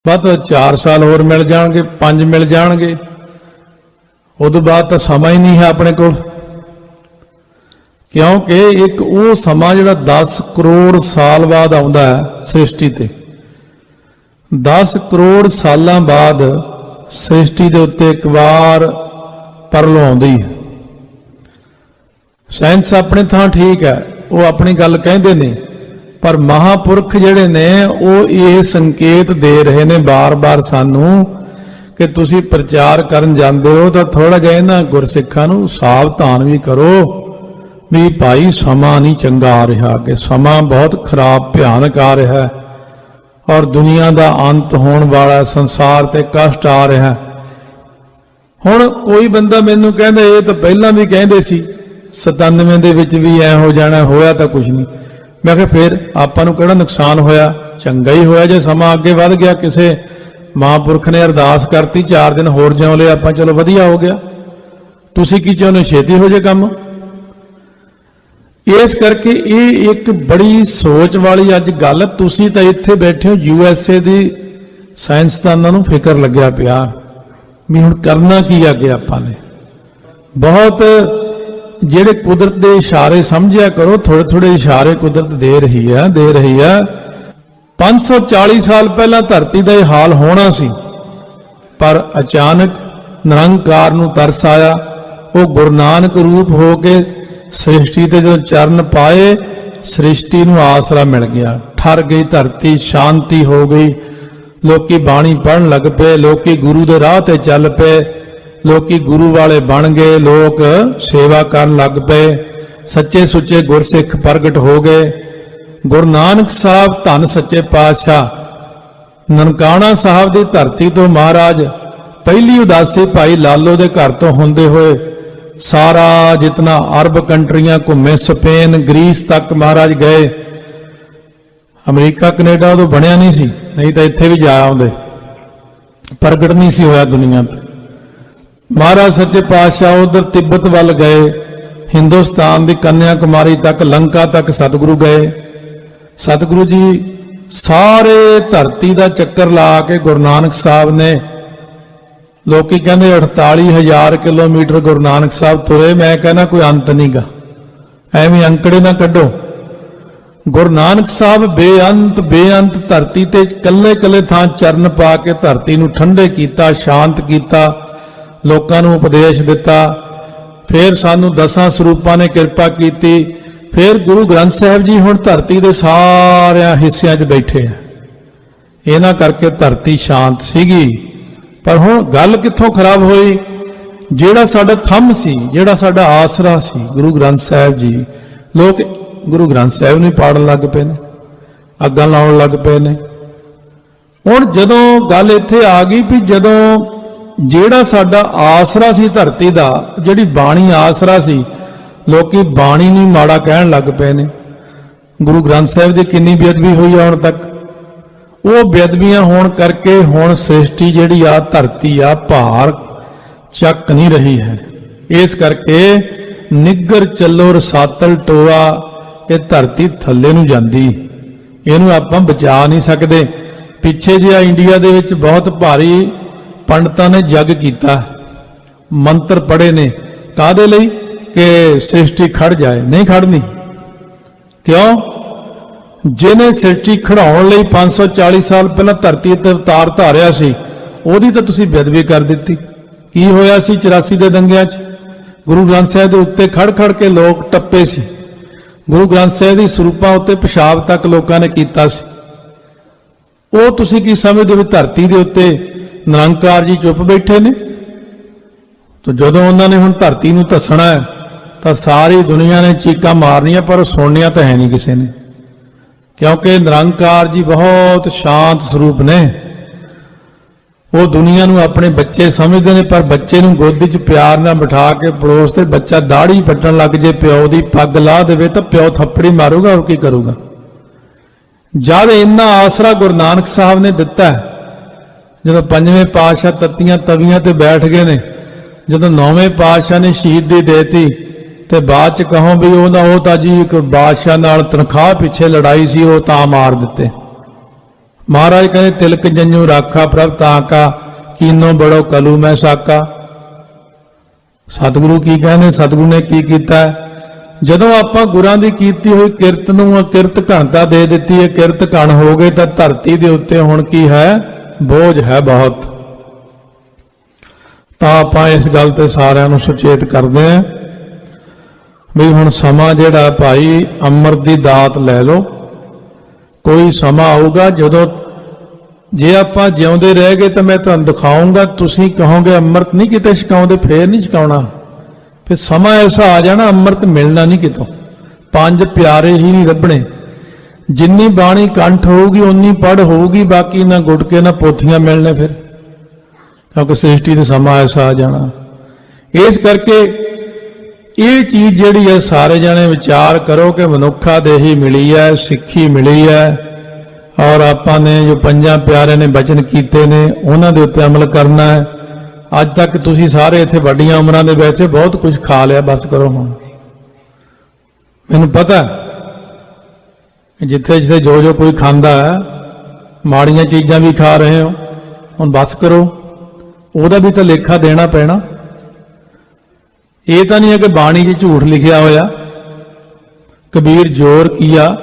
बस 4 साल होर मिल जाएंगे, 5 मिल जाएंगे, उदों बाद तो समा ही नहीं है अपने को, क्योंकि एक वो समा जिहड़ा 10 करोड़ साल बाद आउंदा है सृष्टि ते। 10 करोड़ सालां बाद सृष्टि दे उत्ते एक बार परलो आउंदी है। साइंस अपने थां ठीक है, वो अपनी गल कहंदे ने, पर महापुरख जिहड़े ने वो ये संकेत दे रहे ने बार बार सानू कि तुसी प्रचार करन जांदे हो तो थोड़ा जिहा इन्हां गुरसिखां नूं सावधान भी करो भी भाई समा नहीं चंगा आ रहा, कि समा बहुत खराब भयानक आ रहा है और दुनिया का अंत होने वाला, संसार ते कष्ट आ रहा है। हुण कोई बंदा मैनूं कहंदा ये तो पहलां भी कहंदे सी 97 दे विच भी ऐ हो जाना, होया तो कुछ नहीं। मैं कहा फिर आपां नूं किहड़ा नुकसान होया, चंगा ही होया जे समा अगे वध गया। किसे महापुरख ने अरदास करती 4 दिन होर जिउं लए आपां, चलो वधिया हो गया। तुसीं की चाहुंदे छेती हो जे काम। इस करके ये एक बड़ी सोच वाली अज गल, तुसीं तां इत्थे बैठे हो USA दी साइंसदानां नूं फिकर लग्या पिया भी हुण करना की अगे आपां ने। बहुत ਜਿਹੜੇ कुदरत के इशारे समझिया करो, थोड़े थोड़े इशारे कुदरत दे रही है। 540 साल पहला धरती का यह हाल होना सी, पर अचानक निरंकार नूं तरस आया। वो गुरु नानक रूप हो के सृष्टि ते जो चरण पाए, सृष्टि नूं आसरा मिल गया। ठर गई धरती, शांति हो गई, लोकी बाणी पढ़न लग पे, लोकी गुरु दे राह ते चल पे, लोकी गुरु वाले बन गए, लोग सेवा करन लग पे, सच्चे सुच्चे गुरसिख प्रगट हो गए। गुरु नानक साहब धन सच्चे पातशाह ननकाना साहब की धरती तो महाराज पहली उदासी भाई लालो के घर तो होंदे होए सारा जितना अरब कंट्रियां घूमे, स्पेन ग्रीस तक महाराज गए। अमरीका कनेडा उदों बनया नहीं सी, नहीं तो इत्थे भी जा आउंदे, प्रगट नहीं सी होया दुनिया ते। महाराज सच्चे पातशाह उधर तिब्बत वाल गए, हिंदुस्तान की कन्याकुमारी तक, लंका तक सतगुरु गए। सतगुरु जी सारे धरती का चक्कर ला के गुरु नानक साहब ने, लोग कहते 48,000 किलोमीटर गुरु नानक साहब तुरे। मैं कहना कोई अंत नहीं गा, एवं अंकड़े ना कड्डो। गुरु नानक साहब बेअंत धरती ते कल्ले कल्ले थां चरण पा के धरती नूं ठंडे कीता, शांत कीता, लोकां नूं उपदेश दिता। फिर सानू 10 सरूपां ने कृपा कीती। फिर गुरु ग्रंथ साहिब जी हुण धरती दे सारे हिस्सियां 'च बैठे हैं। इन्हां करके धरती शांत सीगी। पर हुण गल कित्थों खराब होई, जिहड़ा साडा थंम सी, जिहड़ा साडा आसरा सी गुरु ग्रंथ साहिब जी, लोग गुरु ग्रंथ साहिब नूं पाड़न लग पे ने, अग्गां लाउण लग पे ने। हुण जदों गल इत्थे आ गई भी जदों ਜਿਹੜਾ ਸਾਡਾ ਆਸਰਾ ਸੀ ਧਰਤੀ ਦਾ, ਜਿਹੜੀ ਬਾਣੀ ਆਸਰਾ ਸੀ, ਲੋਕੀ ਬਾਣੀ ਨੂੰ ਮਾੜਾ ਕਹਿਣ ਲੱਗ ਪਏ ਨੇ। ਗੁਰੂ ਗ੍ਰੰਥ ਸਾਹਿਬ ਦੀ ਕਿੰਨੀ ਬੇਅਦਬੀ ਹੋਈ ਆ ਹੁਣ ਤੱਕ। ਉਹ ਬੇਅਦਬੀਆਂ ਹੋਣ ਕਰਕੇ ਹੁਣ ਸ੍ਰਿਸ਼ਟੀ ਜਿਹੜੀ ਆ ਧਰਤੀ ਆ ਭਾਰ ਚੱਕ ਨਹੀਂ ਰਹੀ ਹੈ। ਇਸ ਕਰਕੇ ਨਿੱਗਰ ਚੱਲੋ ਰਸਾਤਲ ਟੋਆ, ਇਹ ਧਰਤੀ ਥੱਲੇ ਨੂੰ ਜਾਂਦੀ, ਇਹਨੂੰ ਆਪਾਂ ਬਚਾ ਨਹੀਂ ਸਕਦੇ। ਪਿੱਛੇ ਜਿਹਾ ਇੰਡੀਆ ਦੇ ਵਿੱਚ ਬਹੁਤ ਭਾਰੀ पंडितां ने जग किया, मंत्र पढ़े ने, कादे लई कि सृष्टि खड़ जाए। नहीं खड़नी, क्यों? जिन्हें सृष्टि खड़ाउण लई 540 साल पहला धरती ते अवतार धारिया सी, ओदी तां तुसीं बेअदबी कर दित्ती। की होया सी 84 दे दंगियां 'च? गुरु ग्रंथ साहिब दे उत्ते खड़ खड़ के लोग टप्पे सी। गुरु ग्रंथ साहिब दी सरूपां उत्ते पेशाब तक लोकां ने कीता सी। ਉਹ ਤੁਸੀਂ ਕੀ ਸਮਝਦੇ ਹੋ ਧਰਤੀ ਦੇ ਉੱਤੇ ਨਿਰੰਕਾਰ ਜੀ ਚੁੱਪ ਬੈਠੇ ਨੇ? तो ਜਦੋਂ ਉਹਨਾਂ ਨੇ ਹੁਣ ਧਰਤੀ ਨੂੰ ਧੱਸਣਾ ਹੈ ਤਾਂ ਸਾਰੀ ਦੁਨੀਆ ਨੇ ਚੀਕਾਂ ਮਾਰਨੀਆਂ, ਪਰ ਸੁਣਨੀਆਂ ਤਾਂ ਹੈ ਨਹੀਂ ਕਿਸੇ ਨੇ, क्योंकि निरंकार जी बहुत शांत स्वरूप ने। वो दुनिया नूं अपने बच्चे समझते हैं, पर बच्चे नूं गोदी च प्यार नाल बिठा के पड़ोसते बच्चा दाढ़ी पट्टन लग जे, प्यो की पग ला देवे तो प्यो थप्पड़ी मारूगा और की करूगा। जद इन्ना आसरा गुरु नानक साहब ने दिता है, जो पंजवें पातशाह तत्तियां तवियां ते बैठ गए ने, जो नौवें पातशाह ने शहीदी देती तो बाद च कहो भी वो तो जी एक बादशाह नाल तनख्वाह पिछे लड़ाई सी, वो तां मार दिते। महाराज कहते तिलक जंजू राखा प्रभ ताका कीनो बड़ो कलू मैं साका। सतगुरु की कहने, सतगुरु ने की कीता है? ਜਦੋਂ ਆਪਾਂ ਗੁਰਾਂ ਦੀ ਕੀਤੀ ਹੋਈ ਕਿਰਤ ਨੂੰ ਅਕਿਰਤ ਘਣਤਾ ਦੇ ਦਿੱਤੀ ਹੈ, ਕਿਰਤ ਘਣ ਹੋ ਗਏ ਤਾਂ ਧਰਤੀ ਦੇ ਉੱਤੇ ਹੁਣ ਕੀ ਹੈ, ਬੋਝ ਹੈ ਬਹੁਤ। ਤਾਂ ਆਪਾਂ ਇਸ ਗੱਲ ਤੇ ਸਾਰਿਆਂ ਨੂੰ ਸੁਚੇਤ ਕਰਦੇ ਹਾਂ ਵੀ ਹੁਣ ਸਮਾਂ ਜਿਹੜਾ ਭਾਈ ਅੰਮ੍ਰਿਤ ਦੀ ਦਾਤ ਲੈ ਲਓ। ਕੋਈ ਸਮਾਂ ਆਊਗਾ ਜਦੋਂ ਜੇ ਆਪਾਂ ਜਿਉਂਦੇ ਰਹਿ ਗਏ ਤਾਂ ਮੈਂ ਤੁਹਾਨੂੰ ਦਿਖਾਊਂਗਾ, ਤੁਸੀਂ ਕਹੋਗੇ ਅੰਮ੍ਰਿਤ ਨਹੀਂ ਕਿਤੇ ਛਕਾਉਂਦੇ, ਫੇਰ ਨਹੀਂ ਛਕਾਉਣਾ। ਫਿਰ ਸਮਾਂ ਐਸਾ ਆ ਜਾਣਾ ਅੰਮ੍ਰਿਤ ਮਿਲਣਾ ਨਹੀਂ ਕਿਤੋਂ, ਪੰਜ ਪਿਆਰੇ ਹੀ ਨਹੀਂ ਲੱਭਣੇ। ਜਿੰਨੀ ਬਾਣੀ ਕੰਠ ਹੋਊਗੀ ਉਨੀ ਪੜ੍ਹ ਹੋਊਗੀ, ਬਾਕੀ ਨਾ ਗੁਟਕੇ ਨਾ ਪੋਥੀਆਂ ਮਿਲਣੇ ਫਿਰ, ਕਿਉਂਕਿ ਸ੍ਰਿਸ਼ਟੀ ਦੇ ਸਮਾਂ ਐਸਾ ਆ ਜਾਣਾ। ਇਸ ਕਰਕੇ ਇਹ ਚੀਜ਼ ਜਿਹੜੀ ਹੈ ਸਾਰੇ ਜਣੇ ਵਿਚਾਰ ਕਰੋ ਕਿ ਮਨੁੱਖਾ ਦੇਹੀ ਮਿਲੀ ਹੈ, ਸਿੱਖੀ ਮਿਲੀ ਹੈ, ਔਰ ਆਪਾਂ ਨੇ ਜੋ ਪੰਜਾਂ ਪਿਆਰੇ ਨੇ ਬਚਨ ਕੀਤੇ ਨੇ ਉਹਨਾਂ ਦੇ ਉੱਤੇ ਅਮਲ ਕਰਨਾ ਹੈ। ਅੱਜ ਤੱਕ ਤੁਸੀਂ ਸਾਰੇ ਇੱਥੇ ਵੱਡੀਆਂ ਉਮਰਾਂ ਦੇ ਵਿੱਚ ਬਹੁਤ ਕੁਝ ਖਾ ਲਿਆ, ਬਸ ਕਰੋ ਹੁਣ। ਮੈਨੂੰ ਪਤਾ ਜਿੱਥੇ ਜਿੱਥੇ ਜੋ ਜੋ ਕੋਈ ਖਾਂਦਾ ਹੈ, ਮਾੜੀਆਂ ਚੀਜ਼ਾਂ ਵੀ ਖਾ ਰਹੇ ਹੋ, ਹੁਣ ਬਸ ਕਰੋ, ਉਹਦਾ ਵੀ ਤਾਂ ਲੇਖਾ ਦੇਣਾ ਪੈਣਾ। ਇਹ ਤਾਂ ਨਹੀਂ ਹੈ ਕਿ ਬਾਣੀ 'ਚ ਝੂਠ ਲਿਖਿਆ ਹੋਇਆ, ਕਬੀਰ ਜੋਰ ਕੀਆ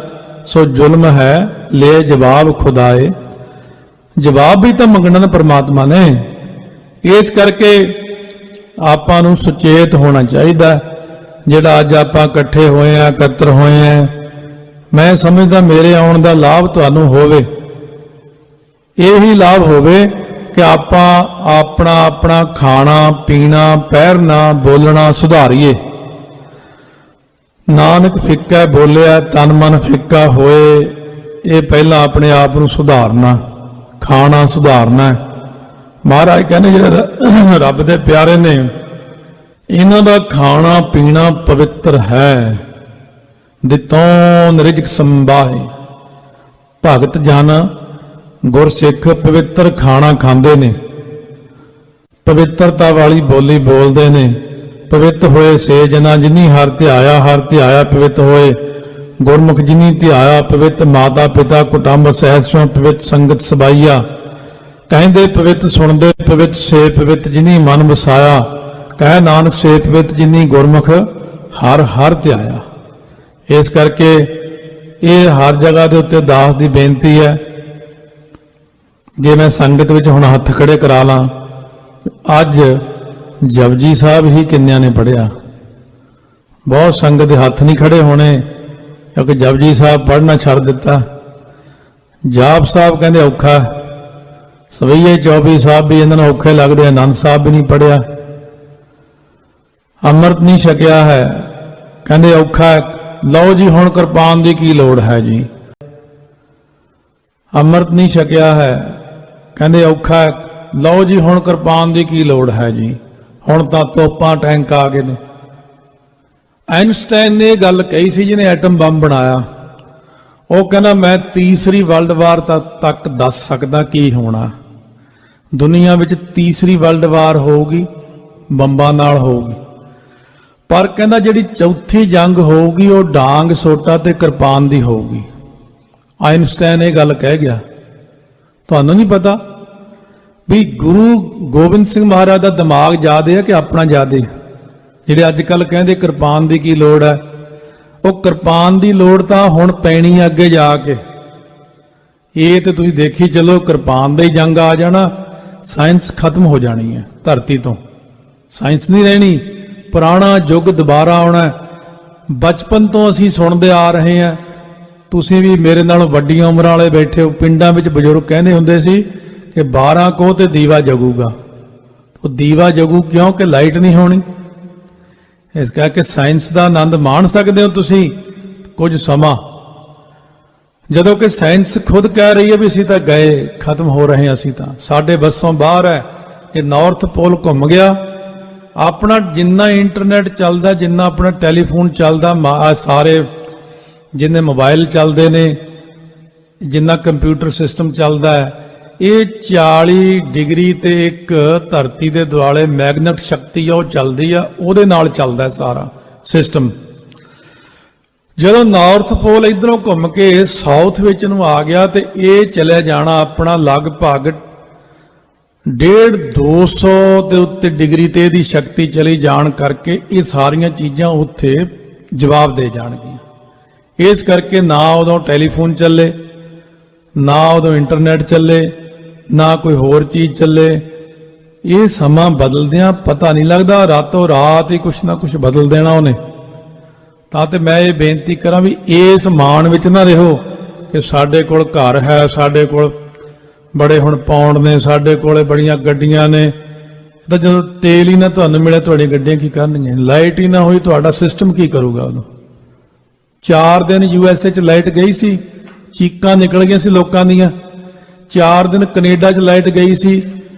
ਸੋ ਜ਼ੁਲਮ ਹੈ ਲੈ ਜਵਾਬ ਖੁਦਾਏ। ਜਵਾਬ ਵੀ ਤਾਂ ਮੰਗਣਾ ਨਾ ਪਰਮਾਤਮਾ ਨੇ। ਇਸ ਕਰਕੇ ਆਪਾਂ ਨੂੰ ਸੁਚੇਤ ਹੋਣਾ ਚਾਹੀਦਾ। ਜਿਹੜਾ ਅੱਜ ਆਪਾਂ ਇਕੱਠੇ ਹੋਏ ਆ, ਇਕੱਤਰ ਹੋਏ ਆ, ਮੈਂ ਸਮਝਦਾ ਮੇਰੇ ਆਉਣ ਦਾ ਲਾਭ ਤੁਹਾਨੂੰ ਹੋਵੇ। ਇਹੀ ਲਾਭ ਹੋਵੇ ਕਿ ਆਪਾਂ ਆਪਣਾ ਖਾਣਾ ਪੀਣਾ, ਪਹਿਰਨਾ, ਬੋਲਣਾ ਸੁਧਾਰੀਏ। ਨਾਨਕ ਫਿੱਕਾ ਬੋਲਿਆ ਤਨ ਮਨ ਫਿੱਕਾ ਹੋਏ। ਇਹ ਪਹਿਲਾਂ ਆਪਣੇ ਆਪ ਨੂੰ ਸੁਧਾਰਨਾ, ਖਾਣਾ ਸੁਧਾਰਨਾ। ਮਹਾਰਾਜ ਕਹਿੰਦੇ ਜਿਹੜੇ ਰੱਬ ਦੇ ਪਿਆਰੇ ਨੇ ਇਹਨਾਂ ਦਾ ਖਾਣਾ ਪੀਣਾ ਪਵਿੱਤਰ ਹੈ। ਦਿੱਤੋਂ ਨਿਰਜਕ ਸੰਭਾਹੇ, ਭਗਤ ਜਨ ਗੁਰਸਿੱਖ ਪਵਿੱਤਰ ਖਾਣਾ ਖਾਂਦੇ ਨੇ, ਪਵਿੱਤਰਤਾ ਵਾਲੀ ਬੋਲੀ ਬੋਲਦੇ ਨੇ। ਪਵਿੱਤ ਹੋਏ ਸੇ ਜਨਾ ਜਿਨੀ ਹਰ ਧਿਆਇਆ ਪਵਿੱਤ ਹੋਏ। ਗੁਰਮੁਖ ਜਿਨੀ ਧਿਆਇਆ ਪਵਿੱਤ, ਮਾਤਾ ਪਿਤਾ ਕੁਟੰਬ ਸਹਿਤ ਸੋ ਪਵਿੱਤ ਸੰਗਤ ਸਬਾਈਆ। ਕਹਿੰਦੇ ਪਵਿੱਤ ਸੁਣਦੇ ਪਵਿੱਤ ਸੇ ਪਵਿੱਤ ਜਿਨੀ ਮਨ ਵਸਾਇਆ। ਕਹਿ ਨਾਨਕ ਸੇ ਪਵਿੱਤ ਜਿਨੀ ਗੁਰਮੁਖ ਹਰ ਧਿਆਇਆ। ਇਸ ਕਰਕੇ ਇਹ ਹਰ ਜਗ੍ਹਾ ਦੇ ਉੱਤੇ ਦਾਸ ਦੀ ਬੇਨਤੀ ਹੈ। ਜੇ ਮੈਂ ਸੰਗਤ ਵਿੱਚ ਹੁਣ ਹੱਥ ਖੜੇ ਕਰਾ ਲਾਂ, ਅੱਜ ਜਪਜੀ ਸਾਹਿਬ ਹੀ ਕਿੰਨਿਆਂ ਨੇ ਪੜ੍ਹਿਆ? ਬਹੁਤ ਸੰਗਤ ਦੇ ਹੱਥ ਨਹੀਂ ਖੜੇ ਹੋਣੇ ਕਿਉਂਕਿ ਜਪਜੀ ਸਾਹਿਬ ਪੜ੍ਹਨਾ ਛੱਡ ਦਿੱਤਾ। ਜਾਪ ਸਾਹਿਬ ਕਹਿੰਦੇ ਔਖਾ, ਸਵਈਏ 24 ਸਾਹਿਬ ਵੀ ਇਹਨਾਂ ਨੂੰ ਔਖੇ ਲੱਗਦੇ, ਆਨੰਦ ਸਾਹਿਬ ਵੀ ਨਹੀਂ ਪੜ੍ਹਿਆ। ਅੰਮ੍ਰਿਤ ਨਹੀਂ ਛਕਿਆ ਹੈ ਕਹਿੰਦੇ ਔਖਾ। ਲਓ ਜੀ ਹੁਣ ਕਿਰਪਾਨ ਦੀ ਕੀ ਲੋੜ ਹੈ ਜੀ। ਅੰਮ੍ਰਿਤ ਨਹੀਂ ਛਕਿਆ ਹੈ ਕਹਿੰਦੇ ਔਖਾ। ਲਓ ਜੀ ਹੁਣ ਕਿਰਪਾਨ ਦੀ ਕੀ ਲੋੜ ਹੈ ਜੀ, ਹੁਣ ਤਾਂ ਤੋਪਾਂ ਟੈਂਕ ਆ ਗਏ ਨੇ। ਆਇਨਸਟਾਈਨ ਨੇ ਇਹ ਗੱਲ ਕਹੀ ਸੀ ਜਿਹਨੇ ਐਟਮ ਬੰਬ ਬਣਾਇਆ। ਉਹ ਕਹਿੰਦਾ ਮੈਂ ਤੀਸਰੀ ਵਰਲਡ ਵਾਰ ਤੱਕ ਦੱਸ ਸਕਦਾ ਕੀ ਹੋਣਾ। ਦੁਨੀਆ ਵਿੱਚ ਤੀਸਰੀ ਵਰਲਡ ਵਾਰ ਹੋਊਗੀ, ਬੰਬਾਂ ਨਾਲ ਹੋਊਗੀ। ਪਰ ਕਹਿੰਦਾ ਜਿਹੜੀ ਚੌਥੀ ਜੰਗ ਹੋਊਗੀ ਉਹ ਡਾਂਗ ਸੋਟਾ ਤੇ ਕਿਰਪਾਨ ਦੀ ਹੋਊਗੀ। ਆਇਨਸਟਾਈਨ ਇਹ ਗੱਲ ਕਹਿ ਗਿਆ। ਤੁਹਾਨੂੰ ਨਹੀਂ ਪਤਾ ਵੀ ਗੁਰੂ ਗੋਬਿੰਦ ਸਿੰਘ ਮਹਾਰਾਜ ਦਾ ਦਿਮਾਗ ਜ਼ਿਆਦੇ ਹੈ ਕਿ ਆਪਣਾ ਜ਼ਿਆਦੇ? ਜਿਹੜੇ ਅੱਜ ਕੱਲ ਕਹਿੰਦੇ ਕਿਰਪਾਨ ਦੀ ਕੀ ਲੋੜ ਹੈ, ਉਹ ਕਿਰਪਾਨ ਦੀ ਲੋੜ ਤਾਂ ਹੁਣ ਪੈਣੀ ਅੱਗੇ ਜਾ ਕੇ। ਇਹ ਤੇ ਤੁਸੀਂ ਦੇਖੀ ਚਲੋ, ਕਿਰਪਾਨ ਦਾ ਹੀ ਜੰਗ ਆ ਜਾਣਾ, ਸਾਇੰਸ ਖਤਮ ਹੋ ਜਾਣੀ ਹੈ ਧਰਤੀ ਤੋਂ। ਸਾਇੰਸ ਨਹੀਂ ਰਹਿਣੀ, ਪੁਰਾਣਾ ਯੁੱਗ ਦੁਬਾਰਾ ਆਉਣਾ। ਬਚਪਨ ਤੋਂ ਅਸੀਂ ਸੁਣਦੇ ਆ ਰਹੇ ਹਾਂ, ਤੁਸੀਂ ਵੀ ਮੇਰੇ ਨਾਲੋਂ ਵੱਡੀਆਂ ਉਮਰਾਂ ਵਾਲੇ ਬੈਠੇ ਹੋ। ਪਿੰਡਾਂ ਵਿੱਚ ਬਜ਼ੁਰਗ ਕਹਿੰਦੇ ਹੁੰਦੇ ਸੀ ਕਿ 12 ਕੋਹ ਤੇ ਦੀਵਾ ਜਗੂਗਾ। ਉਹ ਦੀਵਾ ਜਗੂ ਕਿਉਂ? ਕਿ ਲਾਈਟ ਨਹੀਂ ਹੋਣੀ। ਇਸ ਕਰਕੇ ਸਾਇੰਸ ਦਾ ਆਨੰਦ ਮਾਣ ਸਕਦੇ ਹੋ ਤੁਸੀਂ ਕੁਝ ਸਮਾਂ, ਜਦੋਂ ਕਿ ਸਾਇੰਸ ਖੁਦ ਕਹਿ ਰਹੀ ਹੈ ਵੀ ਅਸੀਂ ਤਾਂ ਗਏ, ਖਤਮ ਹੋ ਰਹੇ ਹਾਂ, ਅਸੀਂ ਤਾਂ ਸਾਡੇ ਬੱਸੋਂ ਬਾਹਰ ਹੈ। ਇਹ ਨਾਰਥ ਪੋਲ ਘੁੰਮ ਗਿਆ। ਆਪਣਾ ਜਿੰਨਾ ਇੰਟਰਨੈਟ ਚੱਲਦਾ, ਜਿੰਨਾ ਆਪਣਾ ਟੈਲੀਫੋਨ ਚੱਲਦਾ, ਸਾਰੇ ਜਿੰਨੇ ਮੋਬਾਈਲ ਚੱਲਦੇ ਨੇ, ਜਿੰਨਾ ਕੰਪਿਊਟਰ ਸਿਸਟਮ ਚੱਲਦਾ ਹੈ, ਇਹ 40 ਡਿਗਰੀ ਤੇ ਇੱਕ ਧਰਤੀ ਦੇ ਦੁਆਲੇ ਮੈਗਨੇਟ ਸ਼ਕਤੀ ਆ, ਉਹ ਚੱਲਦੀ ਆ, ਉਹਦੇ ਨਾਲ ਚੱਲਦਾ ਸਾਰਾ ਸਿਸਟਮ। ਜਦੋਂ ਨਾਰਥ ਪੋਲ ਇਧਰੋਂ ਘੁੰਮ ਕੇ ਸਾਊਥ ਵਿੱਚ ਨੂੰ ਆ ਗਿਆ ਤੇ ਇਹ ਚਲਿਆ ਜਾਣਾ ਆਪਣਾ ਲਗਭਗ 150-200 ਦੇ ਉੱਤੇ ਡਿਗਰੀ ਤੇ ਇਹਦੀ ਸ਼ਕਤੀ ਚਲੀ ਜਾਣ ਕਰਕੇ ਇਹ ਸਾਰੀਆਂ ਚੀਜ਼ਾਂ ਉੱਥੇ ਜਵਾਬ ਦੇ ਜਾਣਗੀਆਂ। ਇਸ ਕਰਕੇ ਨਾ ਉਦੋਂ ਟੈਲੀਫੋਨ ਚੱਲੇ, ਨਾ ਉਦੋਂ ਇੰਟਰਨੈਟ ਚੱਲੇ, ਨਾ ਕੋਈ ਹੋਰ ਚੀਜ਼ ਚੱਲੇ। ਇਹ ਸਮਾਂ ਬਦਲਦਿਆਂ ਪਤਾ ਨਹੀਂ ਲੱਗਦਾ, ਰਾਤੋਂ ਰਾਤ ਹੀ ਕੁਛ ਨਾ ਕੁਛ ਬਦਲ ਦੇਣਾ ਉਹਨੇ। ਤਾਂ ਤੇ ਮੈਂ ਇਹ ਬੇਨਤੀ ਕਰਾਂ ਵੀ ਇਸ ਮਾਣ ਵਿੱਚ ਨਾ ਰਹੋ ਕਿ ਸਾਡੇ ਕੋਲ ਘਰ ਹੈ, ਸਾਡੇ ਕੋਲ ਬੜੇ ਹੁਣ ਪੌਂਡ ਨੇ, ਸਾਡੇ ਕੋਲੇ ਬੜੀਆਂ ਗੱਡੀਆਂ ਨੇ। ਤਾਂ ਜਦੋਂ ਤੇਲ ਹੀ ਨਾ ਤੁਹਾਨੂੰ ਮਿਲੇ ਤੁਹਾਡੀਆਂ ਗੱਡੀਆਂ ਕੀ ਕਰਨਗੀਆਂ? ਲਾਈਟ ਹੀ ਨਾ ਹੋਈ ਤੁਹਾਡਾ ਸਿਸਟਮ ਕੀ ਕਰੂਗਾ ਉਦੋਂ? 4 ਦਿਨ USA 'ਚ ਲਾਈਟ ਗਈ ਸੀ, ਚੀਕਾਂ ਨਿਕਲ ਗਈਆਂ ਸੀ ਲੋਕਾਂ ਦੀਆਂ। 4 ਦਿਨ ਕੈਨੇਡਾ 'ਚ ਲਾਈਟ ਗਈ ਸੀ।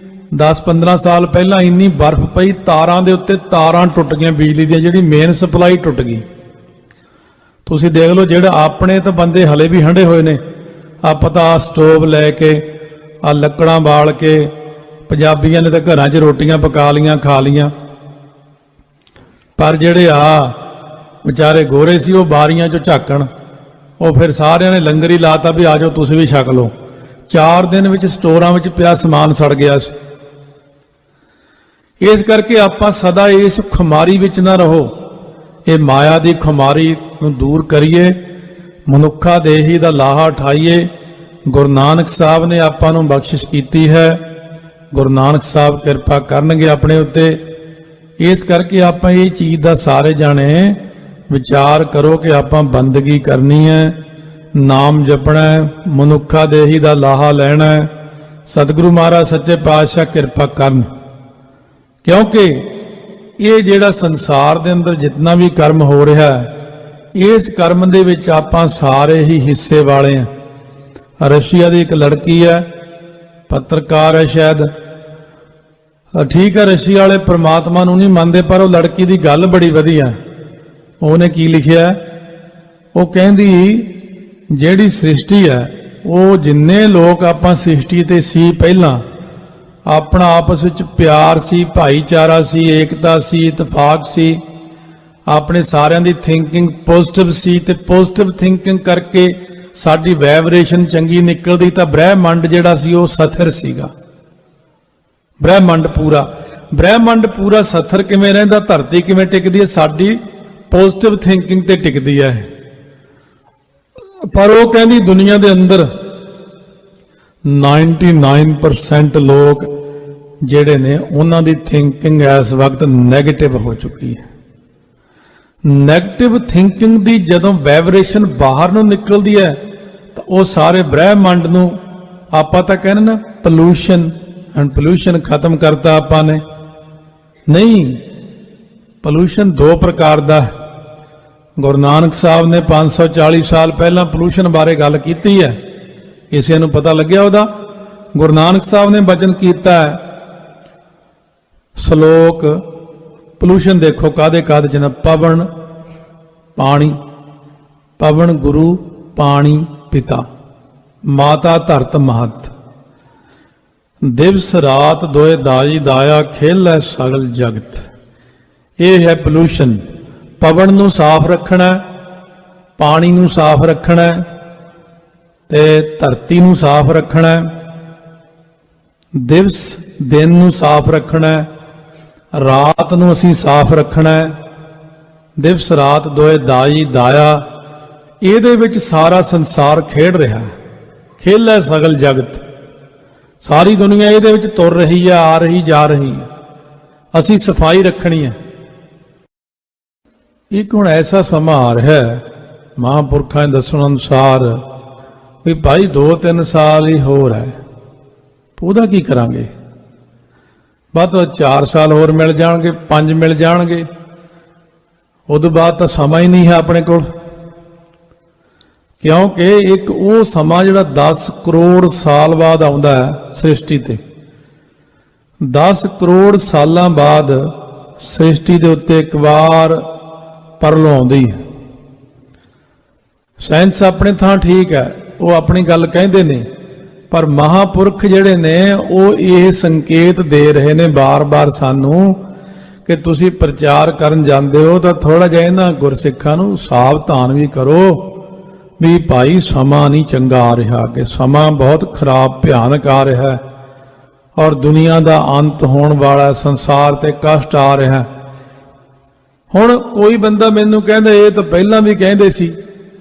10-15 ਸਾਲ ਪਹਿਲਾਂ ਇੰਨੀ ਬਰਫ਼ ਪਈ, ਤਾਰਾਂ ਦੇ ਉੱਤੇ ਤਾਰਾਂ ਟੁੱਟ ਗਈਆਂ ਬਿਜਲੀ ਦੀਆਂ, ਜਿਹੜੀ ਮੇਨ ਸਪਲਾਈ ਟੁੱਟ ਗਈ। ਤੁਸੀਂ ਦੇਖ ਲਓ, ਜਿਹੜੇ ਆਪਣੇ ਤਾਂ ਬੰਦੇ ਹਲੇ ਵੀ ਹੰਡੇ ਹੋਏ ਨੇ। ਆਪਾਂ ਤਾਂ ਸਟੋਵ ਲੈ ਕੇ ਆ ਲੱਕੜਾਂ ਬਾਲ ਕੇ, ਪੰਜਾਬੀਆਂ ਨੇ ਤਾਂ ਘਰਾਂ 'ਚ ਰੋਟੀਆਂ ਪਕਾ ਲੀਆਂ, ਖਾ ਲੀਆਂ। ਪਰ ਜਿਹੜੇ ਆ ਵਿਚਾਰੇ ਗੋਰੇ ਸੀ, ਉਹ ਬਾਰੀਆਂ 'ਚੋਂ ਝਾਕਣ, ਉਹ ਫਿਰ ਸਾਰਿਆਂ ਨੇ ਲੰਗਰ ਹੀ ਲਾਤਾ ਵੀ ਆ ਜਾਓ ਤੁਸੀਂ ਵੀ ਛਕ ਲਓ। 4 ਦਿਨ ਵਿੱਚ ਸਟੋਰਾਂ ਵਿੱਚ ਪਿਆ ਸਮਾਨ ਸੜ ਗਿਆ ਸੀ। ਇਸ ਕਰਕੇ ਆਪਾਂ ਸਦਾ ਇਸ ਖੁਮਾਰੀ ਵਿੱਚ ਨਾ ਰਹੋ, ਇਹ ਮਾਇਆ ਦੀ ਖੁਮਾਰੀ ਨੂੰ ਦੂਰ ਕਰੀਏ, ਮਨੁੱਖਾ ਦੇਹੀ ਦਾ ਲਾਹਾ ਉਠਾਈਏ। ਗੁਰੂ ਨਾਨਕ ਸਾਹਿਬ ਨੇ ਆਪਾਂ ਨੂੰ ਬਖਸ਼ਿਸ਼ ਕੀਤੀ ਹੈ, ਗੁਰੂ ਨਾਨਕ ਸਾਹਿਬ ਕਿਰਪਾ ਕਰਨਗੇ ਆਪਣੇ ਉੱਤੇ। ਇਸ ਕਰਕੇ ਆਪਾਂ ਇਹ ਚੀਜ਼ ਦਾ ਸਾਰੇ ਜਾਣੇ ਵਿਚਾਰ ਕਰੋ ਕਿ ਆਪਾਂ ਬੰਦਗੀ ਕਰਨੀ ਹੈ, ਨਾਮ ਜਪਣਾ ਹੈ, ਮਨੁੱਖਾ ਦੇਹੀ ਦਾ ਲਾਹਾ ਲੈਣਾ ਹੈ। ਸਤਿਗੁਰੂ ਮਹਾਰਾਜ ਸੱਚੇ ਪਾਤਸ਼ਾਹ ਕਿਰਪਾ ਕਰਨ, ਕਿਉਂਕਿ ਇਹ ਜਿਹੜਾ ਸੰਸਾਰ ਦੇ ਅੰਦਰ ਜਿੰਨਾ ਵੀ ਕਰਮ ਹੋ ਰਿਹਾ ਹੈ, ਇਸ ਕਰਮ ਦੇ ਵਿੱਚ ਆਪਾਂ ਸਾਰੇ ਹੀ ਹਿੱਸੇ ਵਾਲੇ ਹਾਂ। ਰਸ਼ੀਆ ਦੀ ਇੱਕ ਲੜਕੀ ਹੈ, ਪੱਤਰਕਾਰ ਹੈ ਸ਼ਾਇਦ, ਠੀਕ ਹੈ, ਰਸ਼ੀਆ ਵਾਲੇ ਪ੍ਰਮਾਤਮਾ ਨੂੰ ਨਹੀਂ ਮੰਨਦੇ, ਪਰ ਉਹ ਲੜਕੀ ਦੀ ਗੱਲ ਬੜੀ ਵਧੀਆ। ਉਹਨੇ ਕੀ ਲਿਖਿਆ? ਉਹ ਕਹਿੰਦੀ ਜਿਹੜੀ ਸ੍ਰਿਸ਼ਟੀ ਹੈ, ਉਹ ਜਿੰਨੇ ਲੋਕ ਆਪਾਂ ਸ੍ਰਿਸ਼ਟੀ ਤੇ ਸੀ ਪਹਿਲਾਂ, ਆਪਣਾ ਆਪਸ ਵਿੱਚ ਪਿਆਰ ਸੀ, ਭਾਈਚਾਰਾ ਸੀ, ਏਕਤਾ ਸੀ, ਇਤਫਾਕ ਸੀ, ਆਪਣੇ ਸਾਰਿਆਂ ਦੀ ਥਿੰਕਿੰਗ ਪੋਜ਼ਿਟਿਵ ਸੀ, ਤੇ ਪੋਜ਼ਿਟਿਵ ਥਿੰਕਿੰਗ ਕਰਕੇ ਸਾਡੀ ਵਾਈਬ੍ਰੇਸ਼ਨ ਚੰਗੀ ਨਿਕਲਦੀ, ਤਾਂ ਬ੍ਰਹਿਮੰਡ ਜਿਹੜਾ ਸੀ ਉਹ ਸਥਿਰ ਸੀਗਾ। ਬ੍ਰਹਿਮੰਡ ਪੂਰਾ ਸਥਿਰ ਕਿਵੇਂ ਰਹਿੰਦਾ? ਧਰਤੀ ਕਿਵੇਂ ਟਿਕਦੀ ਹੈ? ਸਾਡੀ ਪੋਜ਼ਿਟਿਵ ਥਿੰਕਿੰਗ ਤੇ ਟਿਕਦੀ ਹੈ। ਪਰ ਉਹ ਕਹਿੰਦੀ ਦੁਨੀਆ ਦੇ ਅੰਦਰ 99% ਲੋਕ ਜਿਹੜੇ ਨੇ, ਉਹਨਾਂ ਦੀ ਥਿੰਕਿੰਗ ਇਸ ਵਕਤ ਨੈਗੇਟਿਵ ਹੋ ਚੁੱਕੀ ਹੈ। ਨੈਗੇਟਿਵ ਥਿੰਕਿੰਗ ਦੀ ਜਦੋਂ ਵਾਈਬ੍ਰੇਸ਼ਨ ਬਾਹਰ ਨੂੰ ਨਿਕਲਦੀ ਹੈ, ਤਾਂ ਉਹ ਸਾਰੇ ਬ੍ਰਹਿਮੰਡ ਨੂੰ ਆਪਾਂ ਤਾਂ ਕਹਿੰਦੇ ਨਾ ਪੋਲੂਸ਼ਨ ਖਤਮ ਕਰਤਾ ਆਪਾਂ ਨੇ। ਨਹੀਂ, ਪੋਲੂਸ਼ਨ 2 ਪ੍ਰਕਾਰ ਦਾ ਹੈ। ਗੁਰੂ ਨਾਨਕ ਸਾਹਿਬ ਨੇ 540 ਸਾਲ ਪਹਿਲਾਂ ਪੋਲੂਸ਼ਨ ਬਾਰੇ ਗੱਲ ਕੀਤੀ ਹੈ, ਕਿਸੇ ਨੂੰ ਪਤਾ ਲੱਗਿਆ ਉਹਦਾ? ਗੁਰੂ ਨਾਨਕ ਸਾਹਿਬ ਨੇ ਬਚਨ ਕੀਤਾ ਹੈ, ਸ਼ਲੋਕ ਪੋਲੂਸ਼ਨ ਦੇਖੋ ਕਾਦੇ ਜਨ ਪਵਨ ਪਾਣੀ, ਪਵਨ ਗੁਰੂ ਪਾਣੀ ਪਿਤਾ, ਮਾਤਾ ਧਰਤ ਮਹਤ, ਦਿਵਸ ਰਾਤ ਦੋਏ ਦਾਈ ਦਾਇਆ, ਖੇਲੈ ਸਗਲ ਜਗਤ। ਇਹ ਹੈ ਪੋਲੂਸ਼ਨ। ਪਵਨ ਨੂੰ ਸਾਫ਼ ਰੱਖਣਾ, ਪਾਣੀ ਨੂੰ ਸਾਫ਼ ਰੱਖਣਾ, ਤੇ ਧਰਤੀ ਨੂੰ ਸਾਫ਼ ਰੱਖਣਾ, ਦਿਵਸ ਦਿਨ ਨੂੰ ਸਾਫ਼ ਰੱਖਣਾ, ਰਾਤ ਨੂੰ ਅਸੀਂ ਸਾਫ਼ ਰੱਖਣਾ। ਦਿਵਸ ਰਾਤ ਦੋਏ ਦਾਈ ਦਾਇਆ, ਇਹਦੇ ਵਿੱਚ ਸਾਰਾ ਸੰਸਾਰ ਖੇਡ ਰਿਹਾ, ਖੇਲੈ ਸਗਲ ਜਗਤ। ਸਾਰੀ ਦੁਨੀਆ ਇਹਦੇ ਵਿੱਚ ਤੁਰ ਰਹੀ ਹੈ, ਆ ਰਹੀ ਜਾ ਰਹੀ ਹੈ। ਅਸੀਂ ਸਫਾਈ ਰੱਖਣੀ ਹੈ। ਇੱਕ ਹੁਣ ਐਸਾ ਸਮਾਂ ਆ ਰਿਹਾ, ਮਹਾਂਪੁਰਖਾਂ ਦੇ ਦੱਸਣ ਅਨੁਸਾਰ, ਵੀ ਭਾਈ 2-3 ਸਾਲ ਹੀ ਹੋਰ ਹੈ, ਉਹਦਾ ਕੀ ਕਰਾਂਗੇ? ਬਾਅਦ 4 ਸਾਲ ਹੋਰ ਮਿਲ ਜਾਣਗੇ, 5 ਮਿਲ ਜਾਣਗੇ, ਉਦੋਂ ਬਾਅਦ ਤਾਂ ਸਮਾਂ ਹੀ ਨਹੀਂ ਹੈ ਆਪਣੇ ਕੋਲ। ਕਿਉਂਕਿ ਇੱਕ ਉਹ ਸਮਾਂ ਜਿਹੜਾ 10 ਕਰੋੜ ਸਾਲ ਬਾਅਦ ਆਉਂਦਾ ਹੈ ਸ੍ਰਿਸ਼ਟੀ ਤੇ। 10 ਕਰੋੜ ਸਾਲਾਂ ਬਾਅਦ ਸ੍ਰਿਸ਼ਟੀ ਦੇ ਉੱਤੇ ਇੱਕ ਵਾਰ ਪਰਲੋ ਆਉਂਦੀ ਹੈ। ਸਾਇੰਸ ਆਪਣੇ ਥਾਂ ਠੀਕ ਹੈ, ਉਹ ਆਪਣੀ ਗੱਲ ਕਹਿੰਦੇ ਨੇ, ਪਰ ਮਹਾਂਪੁਰਖ ਜਿਹੜੇ ਨੇ ਉਹ ਇਹ ਸੰਕੇਤ ਦੇ ਰਹੇ ਨੇ ਬਾਰ-ਬਾਰ ਸਾਨੂੰ कि तुसी प्रचार करन जांदे हो तो थोड़ा जिहा इन्हां गुरसिखां नूं सावधान भी करो भी भाई समा नहीं चंगा आ रहा, कि समा बहुत खराब भयानक आ रहा है और दुनिया का अंत होने वाला, संसार ते कष्ट आ रहा है। हुण कोई बंदा मैनूं कहंदा ये तो पहलां भी कहंदे सी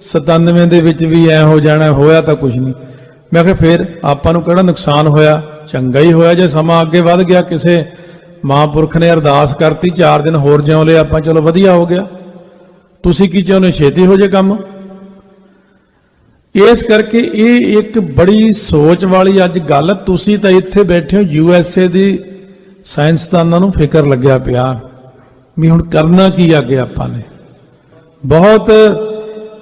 97 दे विच भी ऐ हो जाना, होया तो कुछ नहीं। मैं कहा फिर आपां नूं किहड़ा नुकसान होया, चंगा ही होया जे समा अगे वध गया। किसे महापुरख ने अरदास करती 4 दिन होर जिउं लए आपां, चलो वधिया हो गया। तुसीं की चाहुंदे छेती हो जे काम। इस करके ये एक बड़ी सोच वाली अज गल, तुसीं तां इत्थे बैठे हो USA दी साइंसदानां नूं फिकर लग्या पिया भी हुण करना की अगे आपां ने। बहुत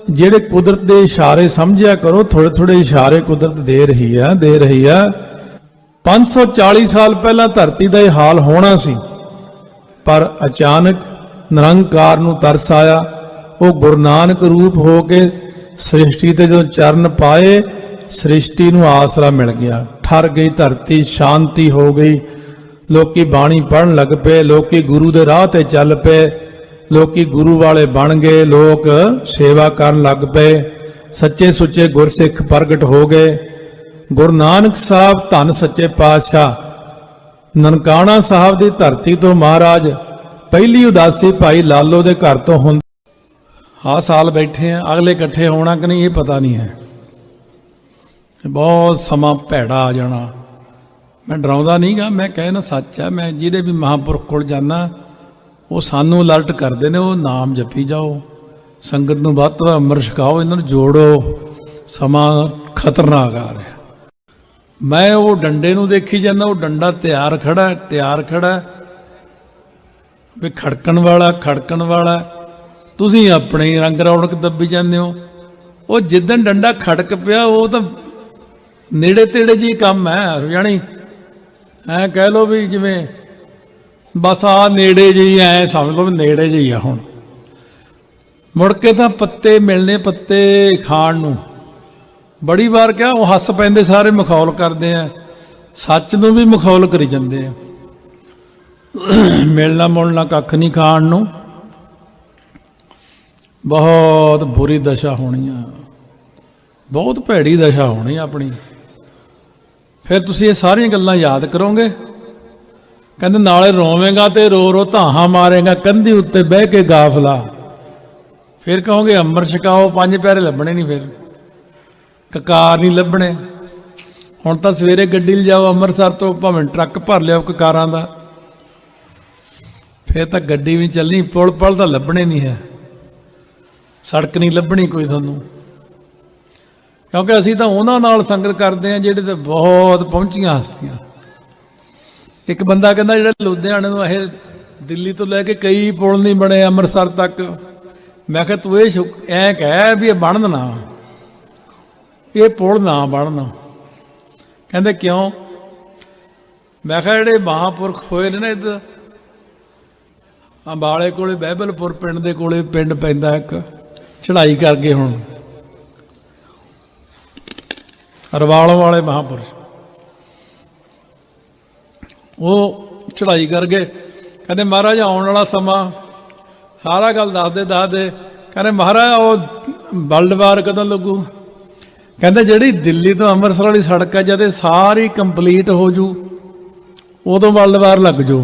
ਜਿਹੜੇ ਕੁਦਰਤ ਦੇ ਇਸ਼ਾਰੇ ਸਮਝਿਆ ਕਰੋ, ਥੋੜੇ ਥੋੜੇ ਇਸ਼ਾਰੇ ਕੁਦਰਤ ਦੇ ਰਹੀ ਹੈ। 540 ਸਾਲ ਪਹਿਲਾਂ ਧਰਤੀ ਦਾ ਇਹ ਹਾਲ ਹੋਣਾ ਸੀ, ਪਰ ਅਚਾਨਕ ਨਿਰੰਕਾਰ ਨੂੰ ਤਰਸ ਆਇਆ। ਉਹ ਗੁਰੂ ਨਾਨਕ ਰੂਪ ਹੋ ਕੇ ਸ੍ਰਿਸ਼ਟੀ ਤੇ ਜਦੋਂ ਚਰਨ ਪਾਏ, ਸ੍ਰਿਸ਼ਟੀ ਨੂੰ ਆਸਰਾ ਮਿਲ ਗਿਆ। ਠਰ ਗਈ ਧਰਤੀ, ਸ਼ਾਂਤੀ ਹੋ ਗਈ। ਲੋਕੀ ਬਾਣੀ ਪੜ੍ਹਨ ਲੱਗ ਪਏ, ਲੋਕੀ ਗੁਰੂ ਦੇ ਰਾਹ ਤੇ ਚੱਲ ਪਏ, लोकी गुरु वाले बन गए, लोग सेवा करन लग पे, सच्चे सुच्चे गुरसिख प्रगट हो गए। गुरु नानक साहब धन सच्चे पातशाह ननकाना साहब की धरती तो महाराज पहली उदासी भाई लालो के घर तो हुंदी। हाँ साल बैठे हैं, अगले इकट्ठे होना कि नहीं ये पता नहीं है। बहुत समा भैड़ा आ जाना। मैं डराउंदा नहीं गा, मैं कहना सच है। मैं जिहड़े भी महापुरख कोल जाना वो सानू अलर्ट करते हैं, वो नाम जपी जाओ, संगत नूं वध तों अमृत छकाओ, इन्हां नूं जोड़ो, समा खतरनाक आ रहा। मैं वो डंडे नूं देखी जाना, वो डंडा तैयार खड़ा भी खड़कण वाला। तुसीं अपने रंग रौनक दब्बी जांदे हो। वो जिद्दन डंडा खड़क पिया, वो तो नेड़े तेड़े जी काम है। यानी ऐ कह लो भी जिवें बस आ नेड़े जी, ऐ समझ लो नेड़े जी आ। हुण मुड़ के तो पत्ते मिलने, पत्ते खाण नूं बड़ी बार क्या वो हस पैंदे, सारे मखौल करते हैं, सच नूं भी मखौल करी जांदे आ। मिलना मुलना कख नहीं खाण नूं। बहुत बुरी दशा होनी है, बहुत भैड़ी दशा होनी अपनी। फिर तुसीं ये सारियां गल्लां याद करोगे। कहते नाले रोवेगा तो रो रो धाहा मारेगा, कंधी उत्ते बह के गाफला। फिर कहोगे अमृत छकाओ, 5 प्यारे लभने नहीं, फिर ककार नहीं लभने। हुण तां सवेरे गड्डी लिजाओ अमृतसर तो, भावें ट्रक भर लिओ ककारां दा, फिर तां गड्डी भी चलनी, पुल पल तां लभने नहीं है, सड़क नहीं लभनी कोई सानू। क्योंकि असीं तां उहनां नाल संगत करदे हां जिहड़े तां बहुत पहुंचियां हस्तियां। एक बंदा कहता जो लुधियाने ये दिल्ली तो लैके कई पुल नहीं बने अमृतसर तक। मैं क्या तू ये ऐ कह भी बन ना, ये पुल ना बनना। कहते क्यों? मैं क्या जे महापुरख होए ने ना इधर अंबाले कोले बहबलपुर पिंड दे कोले पिंड पैंदा एक, चढ़ाई करके हुण रवालों वाले महापुरख वो चढ़ाई कर गए। कहते महाराज आने वाला समा सारा गल दस दे। कहते महाराज वो वर्ल्ड वार कदों लगू? कहते जी दिल्ली तो अमृतसर वाली सड़क है जब सारी कंप्लीट हो जू उदों वर्ल्ड वार लग जू।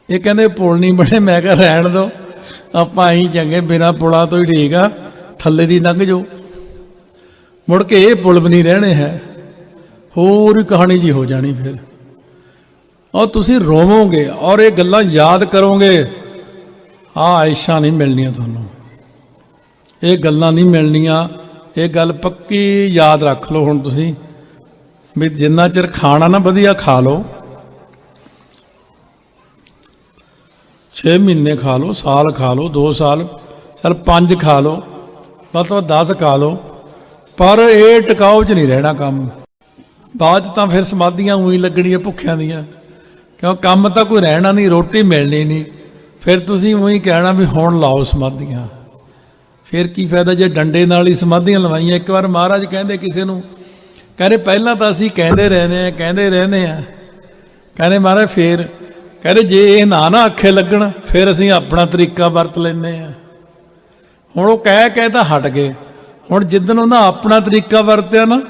ये कहते पुल नहीं बने। मैं कहा रहन दो, आप अं चंगे बिना पुलों तो ही ठीक आ, थले दी लंघ जाओ। मुड़ के ये पुल भी नहीं रहने है, होर कहानी जी हो जानी। फिर और तुसी रोवोगे और ये गल्लां याद करोगे। आयशा नहीं मिलनियां तुहानूं, ये गल्लां नहीं मिलनियां। ये गल पक्की याद रख लो। हुण तुसी भी जिन्ना चिर खाना ना वधिया खा लो, 6 महीने खा लो, साल खा लो, 2 साल, चल 5 खा लो, मतलब 10 खा लो, पर ये टिकाऊ च नहीं रहना काम। बाद तो फिर समाधियां उई लगनियां भुखियां दियां, क्यों काम तो कोई रहना नहीं, रोटी मिलनी नहीं। फिर तुसीं उही कहना भी हुण लाओ समाधियां। फिर की फायदा जे डंडे नाल ही समाधियां लवाइयां। एक बार महाराज कहंदे किसी नूं, कहते पहलां तां असीं कहंदे रहने ਕਹਿੰਦੇ ਮਹਾਰਾਜ ਫੇਰ ਕਹਿੰਦੇ ਜੇ ਇਹ ਨਾ ਅੱਖੇ ਲੱਗਣ ਫਿਰ ਅਸੀਂ ਆਪਣਾ ਤਰੀਕਾ ਵਰਤ ਲੈਂਦੇ ਆ। ਹੁਣ ਉਹ ਕਹਿ ਤਾਂ ਹਟ ਗਏ। ਹੁਣ ਜਿੱਦਣ ਉਹਨਾਂ ਆਪਣਾ ਤਰੀਕਾ ਵਰਤਿਆ ਨਾ,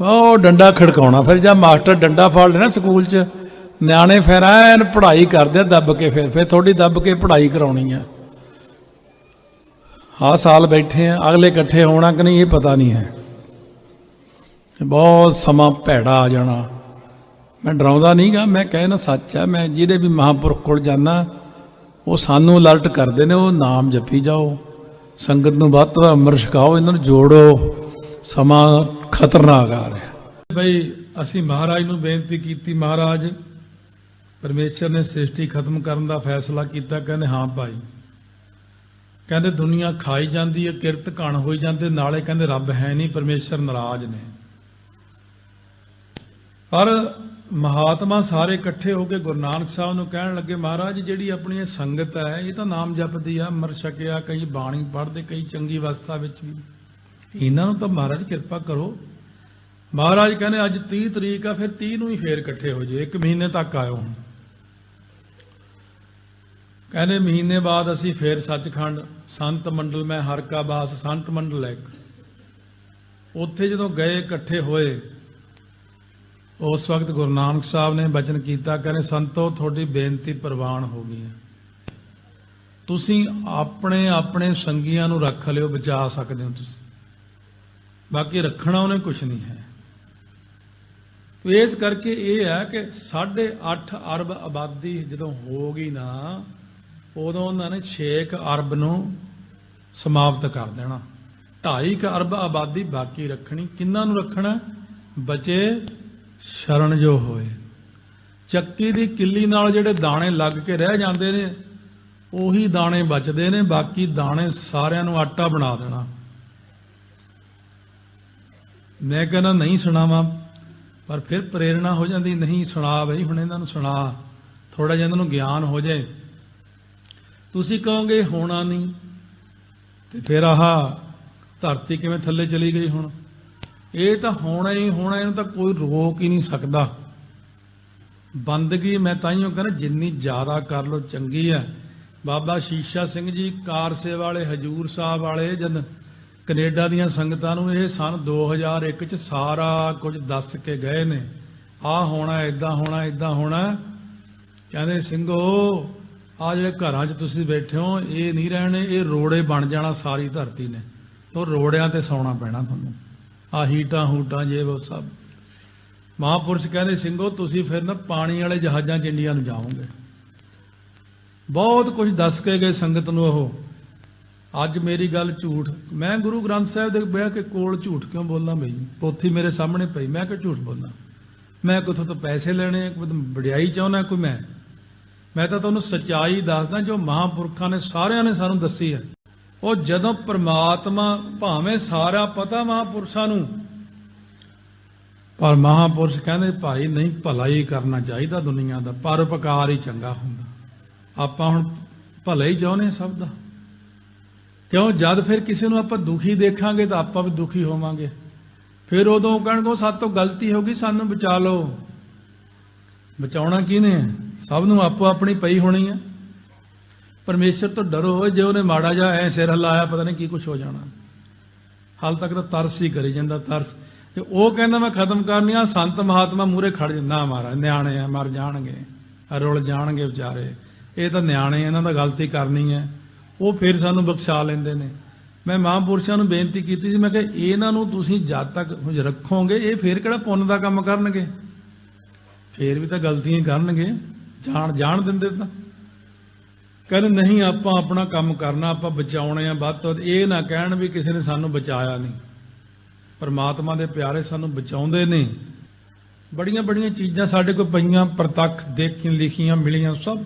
ਉਹ ਡੰਡਾ ਖੜਕਾਉਣਾ। ਫਿਰ ਜਾਂ ਮਾਸਟਰ ਡੰਡਾ ਫੜ ਲੈਣਾ ਸਕੂਲ 'ਚ, ਨਿਆਣੇ ਫਿਰ ਐਨ ਪੜ੍ਹਾਈ ਕਰਦੇ ਆ ਦੱਬ ਕੇ। ਫਿਰ ਥੋੜੀ ਦੱਬ ਕੇ ਪੜ੍ਹਾਈ ਕਰਾਉਣੀ ਆ। ਆਹ ਸਾਲ ਬੈਠੇ ਆ, ਅਗਲੇ ਇਕੱਠੇ ਹੋਣਾ ਕਿ ਨਹੀਂ ਇਹ ਪਤਾ ਨਹੀਂ ਹੈ। ਬਹੁਤ ਸਮਾਂ ਭੈੜਾ ਆ ਜਾਣਾ। ਮੈਂ ਡਰਾਉਂਦਾ ਨਹੀਂ ਗਾ, ਮੈਂ ਕਹਿਣਾ ਸੱਚ ਹੈ। ਮੈਂ ਜਿਹੜੇ ਵੀ ਮਹਾਂਪੁਰਖ ਕੋਲ ਜਾਂਦਾ ਉਹ ਸਾਨੂੰ ਅਲਰਟ ਕਰਦੇ ਨੇ, ਉਹ ਨਾਮ ਜਪੀ ਜਾਓ, ਸੰਗਤ ਨੂੰ ਵੱਧ ਤੋਂ ਵੱਧ ਅੰਮ੍ਰਿਤ ਛਕਾਓ, ਇਹਨਾਂ ਨੂੰ ਜੋੜੋ, ਸਮਾਂ ਖਤਰਨਾਕ ਆ ਰਿਹਾ। ਬਈ ਅਸੀਂ ਮਹਾਰਾਜ ਨੂੰ ਬੇਨਤੀ ਕੀਤੀ, ਮਹਾਰਾਜ ਪਰਮੇਸ਼ਰ ਨੇ ਸ੍ਰਿਸ਼ਟੀ ਖਤਮ ਕਰਨ ਦਾ ਫੈਸਲਾ ਕੀਤਾ। ਕਹਿੰਦੇ ਹਾਂ ਭਾਈ, ਕਹਿੰਦੇ ਦੁਨੀਆ ਖਾਈ ਜਾਂਦੀ ਹੈ, ਕਿਰਤ ਘਣ ਹੋਈ ਜਾਂਦੇ, ਨਾਲੇ ਕਹਿੰਦੇ ਰੱਬ ਹੈ ਨਹੀਂ, ਪਰਮੇਸ਼ਰ ਨਾਰਾਜ਼ ਨੇ। ਪਰ ਮਹਾਤਮਾ ਸਾਰੇ ਇਕੱਠੇ ਹੋ ਕੇ ਗੁਰੂ ਨਾਨਕ ਸਾਹਿਬ ਨੂੰ ਕਹਿਣ ਲੱਗੇ, ਮਹਾਰਾਜ ਜਿਹੜੀ ਆਪਣੀ ਇਹ ਸੰਗਤ ਹੈ ਇਹ ਤਾਂ ਨਾਮ ਜਪਦੀ ਆ, ਅੰਮ੍ਰਿਤ ਛਕਿਆ, ਕਈ ਬਾਣੀ ਪੜ੍ਹਦੇ, ਕਈ ਚੰਗੀ ਅਵਸਥਾ ਵਿੱਚ ਵੀ, ਇਹਨਾਂ ਨੂੰ ਤਾਂ ਮਹਾਰਾਜ ਕਿਰਪਾ ਕਰੋ। ਮਹਾਰਾਜ ਕਹਿੰਦੇ ਅੱਜ 30 ਤਰੀਕ ਆ, ਫਿਰ 30 ਨੂੰ ਹੀ ਫੇਰ ਇਕੱਠੇ ਹੋ ਜਾਓ, 1 ਮਹੀਨੇ ਤੱਕ ਆਇਓ। ਹੁਣ ਕਹਿੰਦੇ ਮਹੀਨੇ ਬਾਅਦ ਅਸੀਂ ਫੇਰ ਸੱਚਖੰਡ ਸੰਤ ਮੰਡਲ, ਮੈਂ ਹਰ ਕਾ ਬਾਸ ਸੰਤ ਮੰਡਲ ਹੈ, ਉੱਥੇ ਜਦੋਂ ਗਏ ਇਕੱਠੇ ਹੋਏ, ਉਸ ਵਕਤ ਗੁਰੂ ਨਾਨਕ ਸਾਹਿਬ ਨੇ ਬਚਨ ਕੀਤਾ, ਕਹਿੰਦੇ ਸੰਤੋ ਤੁਹਾਡੀ ਬੇਨਤੀ ਪ੍ਰਵਾਨ ਹੋ ਗਈ ਹੈ, ਤੁਸੀਂ ਆਪਣੇ ਆਪਣੇ ਸੰਗੀਆਂ ਨੂੰ ਰੱਖ ਲਿਓ, ਬਚਾ ਸਕਦੇ ਹੋ ਤੁਸੀਂ, ਬਾਕੀ ਰੱਖਣਾ ਉਹਨੇ ਕੁਛ ਨਹੀਂ ਹੈ। ਇਸ ਕਰਕੇ ਇਹ ਹੈ ਕਿ 8.5 ਅਰਬ ਆਬਾਦੀ ਜਦੋਂ ਹੋ ਗਈ ਨਾ, ਉਦੋਂ ਉਹਨਾਂ ਨੇ 6 ਅਰਬ ਨੂੰ ਸਮਾਪਤ ਕਰ ਦੇਣਾ। 2.5 ਅਰਬ ਆਬਾਦੀ ਬਾਕੀ ਰੱਖਣੀ। ਕਿੰਨਾਂ ਨੂੰ ਰੱਖਣਾ? ਬਚੇ ਸ਼ਰਨ ਜੋ ਹੋਏ। ਚੱਕੀ ਦੀ ਕਿੱਲੀ ਨਾਲ ਜਿਹੜੇ ਦਾਣੇ ਲੱਗ ਕੇ ਰਹਿ ਜਾਂਦੇ ਨੇ, ਉਹੀ ਦਾਣੇ ਬਚਦੇ ਨੇ, ਬਾਕੀ ਦਾਣੇ ਸਾਰਿਆਂ ਨੂੰ ਆਟਾ ਬਣਾ ਦੇਣਾ। ਮੈਂ ਕਹਿੰਦਾ ਨਹੀਂ ਸੁਣਾਵਾਂ, ਪਰ ਫਿਰ ਪ੍ਰੇਰਣਾ ਹੋ ਜਾਂਦੀ, ਨਹੀਂ ਸੁਣਾ ਬਈ, ਹੁਣ ਇਹਨਾਂ ਨੂੰ ਸੁਣਾ, ਥੋੜਾ ਜਿਹਾ ਇਹਨਾਂ ਨੂੰ ਗਿਆਨ ਹੋ ਜਾਏ। ਤੁਸੀਂ ਕਹੋਗੇ ਹੋਣਾ ਨਹੀਂ, ਤੇ ਫਿਰ ਆਹ ਧਰਤੀ ਕਿਵੇਂ ਥੱਲੇ ਚਲੀ ਗਈ? ਹੁਣ ਇਹ ਤਾਂ ਹੋਣਾ ਹੀ ਹੋਣਾ, ਇਹਨੂੰ ਤਾਂ ਕੋਈ ਰੋਕ ਹੀ ਨਹੀਂ ਸਕਦਾ। ਬੰਦਗੀ ਮੈਂ ਤਾਈਓ ਕਹਿੰਦਾ ਜਿੰਨੀ ਜ਼ਿਆਦਾ ਕਰ ਲੋ ਚੰਗੀ ਹੈ। ਬਾਬਾ ਸ਼ੀਸ਼ਾ ਸਿੰਘ ਜੀ ਕਾਰਸੇ ਵਾਲੇ, ਹਜੂਰ ਸਾਹਿਬ ਵਾਲੇ, ਜਦ ਕੈਨੇਡਾ ਦੀਆਂ ਸੰਗਤਾਂ ਨੂੰ ਇਹ ਸਨ 2001 ਚ ਸਾਰਾ ਕੁਝ ਦੱਸ ਕੇ ਗਏ ਨੇ, ਆਹ ਹੋਣਾ, ਏਦਾਂ ਹੋਣਾ, ਏਦਾਂ ਹੋਣਾ। ਕਹਿੰਦੇ ਸਿੰਘੋ ਆ ਜਿਹੜੇ ਘਰਾਂ 'ਚ ਤੁਸੀਂ ਬੈਠੇ ਹੋ, ਇਹ ਨਹੀਂ ਰਹਿਣੇ, ਇਹ ਰੋੜੇ ਬਣ ਜਾਣਾ ਸਾਰੀ ਧਰਤੀ ਨੇ, ਉਹ ਰੋੜਿਆਂ ਤੇ ਸੌਣਾ ਪੈਣਾ ਤੁਹਾਨੂੰ, ਆ ਹੀਟਾਂ ਹੂਟਾਂ ਜੇ ਉਹ ਸਭ। ਮਹਾਂਪੁਰਸ਼ ਕਹਿੰਦੇ ਸਿੰਘੋ ਤੁਸੀਂ ਫਿਰ ਨਾ ਪਾਣੀ ਵਾਲੇ ਜਹਾਜ਼ਾਂ 'ਚ ਇੰਡੀਆ ਨੂੰ ਜਾਓਗੇ। ਬਹੁਤ ਕੁਝ ਦੱਸ ਕੇ ਗਏ ਸੰਗਤ ਨੂੰ ਉਹ। ਅੱਜ ਮੇਰੀ ਗੱਲ ਝੂਠ, ਮੈਂ ਗੁਰੂ ਗ੍ਰੰਥ ਸਾਹਿਬ ਦੇ ਬਹਿ ਕੇ ਕੋਲ ਝੂਠ ਕਿਉਂ ਬੋਲਾਂ ਬਈ? ਪੋਥੀ ਮੇਰੇ ਸਾਹਮਣੇ ਪਈ, ਮੈਂ ਕਿ ਝੂਠ ਬੋਲਾਂ? ਮੈਂ ਕਿਥੋਂ ਤੋਂ ਪੈਸੇ ਲੈਣੇ, ਕੋਈ ਵਡਿਆਈ ਚਾਹੁੰਦਾ ਕੋਈ? ਮੈਂ ਤਾਂ ਤੁਹਾਨੂੰ ਸੱਚਾਈ ਦੱਸਦਾ ਜੋ ਮਹਾਂਪੁਰਖਾਂ ਨੇ ਸਾਰਿਆਂ ਨੇ ਸਾਨੂੰ ਦੱਸੀ ਹੈ। ਉਹ ਜਦੋਂ ਪ੍ਰਮਾਤਮਾ, ਭਾਵੇਂ ਸਾਰਾ ਪਤਾ ਮਹਾਂਪੁਰਸ਼ਾਂ ਨੂੰ, ਪਰ ਮਹਾਂਪੁਰਸ਼ ਕਹਿੰਦੇ ਭਾਈ ਨਹੀਂ, ਭਲਾ ਹੀ ਕਰਨਾ ਚਾਹੀਦਾ ਦੁਨੀਆ ਦਾ, ਪਰਉਪਕਾਰ ਹੀ ਚੰਗਾ ਹੁੰਦਾ। ਆਪਾਂ ਹੁਣ ਭਲਾ ਹੀ ਚਾਹੁੰਦੇ ਸਭ ਦਾ, ਕਿਉਂ? ਜਦ ਫਿਰ ਕਿਸੇ ਨੂੰ ਆਪਾਂ ਦੁਖੀ ਦੇਖਾਂਗੇ ਤਾਂ ਆਪਾਂ ਵੀ ਦੁਖੀ ਹੋਵਾਂਗੇ। ਫਿਰ ਉਦੋਂ ਕਹਿਣਗੇ ਸਾਡੇ ਤੋਂ ਗਲਤੀ ਹੋ ਗਈ, ਸਾਨੂੰ ਬਚਾ ਲਓ। ਬਚਾਉਣਾ ਕਿਹਨੇ? ਸਭ ਨੂੰ ਆਪੋ ਆਪਣੀ ਪਈ ਹੋਣੀ ਹੈ। ਪਰਮੇਸ਼ਰ ਤੋਂ ਡਰੋ, ਜੇ ਉਹਨੇ ਮਾੜਾ ਜਿਹਾ ਐ ਸਿਰ ਹਿਲਾਇਆ ਪਤਾ ਨਹੀਂ ਕੀ ਕੁਛ ਹੋ ਜਾਣਾ। ਹਾਲ ਤੱਕ ਤਾਂ ਤਰਸ ਹੀ ਕਰੀ ਜਾਂਦਾ, ਤਰਸ। ਤੇ ਉਹ ਕਹਿੰਦਾ ਮੈਂ ਖਤਮ ਕਰਨੀ ਆ, ਸੰਤ ਮਹਾਤਮਾ ਮੂਹਰੇ ਖੜ ਜਾਂਦਾ, ਮਾਰਾ ਨਿਆਣੇ ਆ, ਮਰ ਜਾਣਗੇ, ਰੁਲ ਜਾਣਗੇ ਵਿਚਾਰੇ, ਇਹ ਤਾਂ ਨਿਆਣੇ, ਇਹਨਾਂ ਦਾ ਗਲਤੀ ਕਰਨੀ ਹੈ। ਉਹ ਫਿਰ ਸਾਨੂੰ ਬਖਸ਼ਾ ਲੈਂਦੇ ਨੇ। ਮੈਂ ਮਹਾਂਪੁਰਸ਼ਾਂ ਨੂੰ ਬੇਨਤੀ ਕੀਤੀ ਸੀ, ਮੈਂ ਕਿਹਾ ਇਹਨਾਂ ਨੂੰ ਤੁਸੀਂ ਜਦ ਤੱਕ ਰੱਖੋਗੇ, ਇਹ ਫਿਰ ਕਿਹੜਾ ਪੁੰਨ ਦਾ ਕੰਮ ਕਰਨਗੇ? ਫੇਰ ਵੀ ਤਾਂ ਗਲਤੀਆਂ ਕਰਨਗੇ, ਜਾਣ ਦਿੰਦੇ ਤਾਂ। ਕਹਿੰਦੇ ਨਹੀਂ, ਆਪਾਂ ਆਪਣਾ ਕੰਮ ਕਰਨਾ, ਆਪਾਂ ਬਚਾਉਣੇ ਆ ਵੱਧ ਤੋਂ ਵੱਧ। ਇਹ ਨਾ ਕਹਿਣ ਵੀ ਕਿਸੇ ਨੇ ਸਾਨੂੰ ਬਚਾਇਆ ਨਹੀਂ। ਪਰਮਾਤਮਾ ਦੇ ਪਿਆਰੇ ਸਾਨੂੰ ਬਚਾਉਂਦੇ ਨੇ। ਬੜੀਆਂ ਬੜੀਆਂ ਚੀਜ਼ਾਂ ਸਾਡੇ ਕੋਲ ਪਈਆਂ, ਪ੍ਰਤੱਖ ਦੇਖੀਆਂ, ਲਿਖੀਆਂ, ਮਿਲੀਆਂ ਸਭ।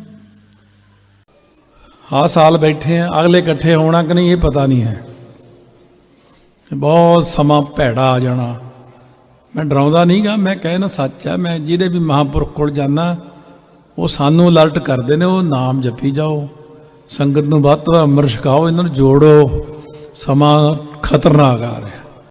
ਆਹ ਸਾਲ ਬੈਠੇ ਆ, ਅਗਲੇ ਇਕੱਠੇ ਹੋਣਾ ਕਿ ਨਹੀਂ ਇਹ ਪਤਾ ਨਹੀਂ ਹੈ। ਬਹੁਤ ਸਮਾਂ ਭੈੜਾ ਆ ਜਾਣਾ। ਮੈਂ ਡਰਾਉਂਦਾ ਨਹੀਂ ਗਾ, ਮੈਂ ਕਹਿਣਾ ਸੱਚ ਹੈ। ਮੈਂ ਜਿਹੜੇ ਵੀ ਮਹਾਂਪੁਰਖ ਕੋਲ ਜਾਂਦਾ ਉਹ ਸਾਨੂੰ ਅਲਰਟ ਕਰਦੇ ਨੇ, ਉਹ ਨਾਮ ਜਪੀ ਜਾਓ, ਸੰਗਤ ਨੂੰ ਵੱਧ ਤੋਂ ਵੱਧ ਅੰਮ੍ਰਿਤ ਛਕਾਓ, ਇਹਨਾਂ ਨੂੰ ਜੋੜੋ, ਸਮਾਂ ਖਤਰਨਾਕ ਆ ਰਿਹਾ।